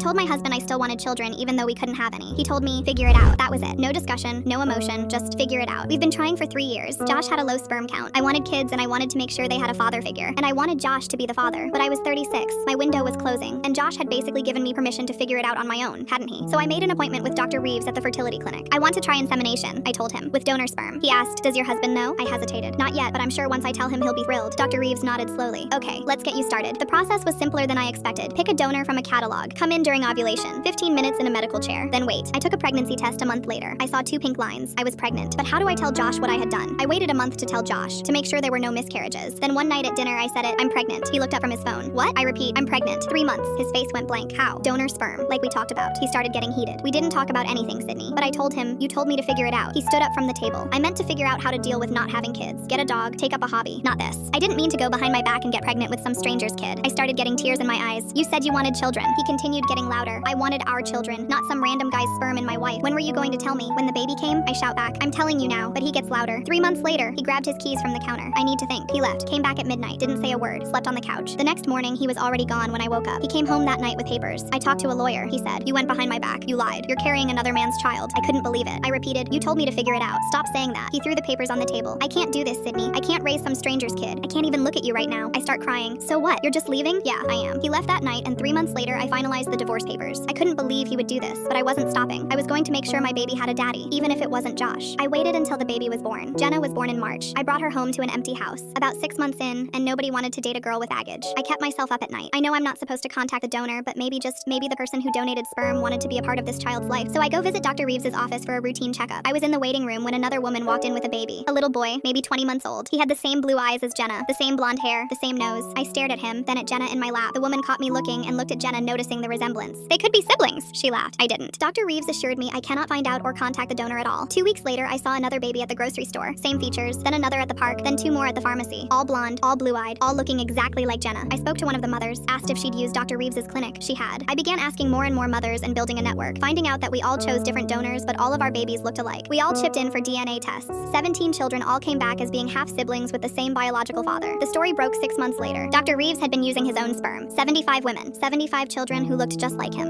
told my husband I still wanted children even though we couldn't have any. He told me, figure it out. That was it. No discussion, no emotion, just figure it out. We've been trying for 3 years. Josh had a low sperm count. I wanted kids and I wanted to make sure they had a father figure. And I wanted Josh to be the father. But I was 36. My window was closing. And Josh had basically given me permission to figure it out on my own, hadn't he? So I made an appointment with Dr. Reeves at the fertility clinic. I want to try insemination, I told him, with donor sperm. He asked, does your husband know? I hesitated. Not yet, but I'm sure once I tell him he'll be thrilled. Dr. Reeves nodded slowly. Okay, let's get you started. The process was simpler than I expected. Pick a donor from a catalog. Come in during ovulation. 15 minutes in a medical chair. Then wait. I took a pregnancy test a month later. I saw 2 pink lines. I was pregnant. But how do I tell Josh what I had done? I waited a month to tell Josh, to make sure there were no miscarriages. Then one night at dinner I said it, I'm pregnant. He looked up from his phone. What? I repeat, I'm pregnant. 3 months. His face went blank. How? Donor sperm. Like we talked about. He started getting heated. We didn't talk about anything, Sydney. But I told him, you told me to figure it out. He stood up from the table. I meant to figure out how to deal with not having kids. Get a dog, take up a hobby. Not this. I didn't mean to go behind my back and get pregnant with some stranger's kid. I started getting tears in my eyes. You said you wanted children. He continued getting louder. I wanted our children, not some random guy's sperm in my wife. When were you going to tell me? When the baby came? I shout back. I'm telling you now, but he gets louder. 3 months later, he grabbed his keys from the counter. I need to think. He left, came back at midnight, didn't say a word, slept on the couch. The next morning, he was already gone when I woke up. He came home that night with papers. I talked to a lawyer. He said, you went behind my back. You lied. You're carrying another man's child. I couldn't believe it. I repeated, you told me to figure it out. Stop saying that. He threw the papers on the table. I can't do this, Sydney. I can't raise some stranger's kid. I can't even look at you right now. I start crying. So what? You're just leaving? Yeah, I am. He left that night, and 3 months later, I finalized the divorce papers. I couldn't believe he would do this, but I wasn't stopping. I was going to make sure my baby had a daddy, even if it wasn't Josh. I waited until the baby was born. Jenna was born in March. I brought her home to an empty house. About 6 months in, and nobody wanted to date a girl with baggage. I kept myself up at night. I know I'm not supposed to contact the donor, but maybe the person who donated sperm wanted to be a part of this child's life. So I go visit Dr. Reeves' office for a routine checkup. I was in the waiting room when another woman walked in with a baby. A little boy, maybe 20 months old. He had the same blue eyes as Jenna, the same blonde hair, the same nose. I stared at him, then at Jenna in my lap. The woman caught me looking and looked at Jenna, noticing the resemblance. They could be siblings, she laughed. I didn't. Dr. Reeves assured me I cannot find out or contact the donor at all. 2 weeks later, I saw another baby at the grocery store. Same features, then another at the park, then 2 more at the pharmacy. All blonde, all blue-eyed, all looking exactly like Jenna. I spoke to one of the mothers, asked if she'd used Dr. Reeves' clinic. She had. I began asking more and more mothers and building a network, finding out that we all chose different donors, but all of our babies looked alike. We all chipped in for DNA tests. 17 children all came back as being half-siblings with the same biological father. The story broke 6 months later. Dr. Reeves had been using his own sperm. 75 women, 75 children who looked just like him.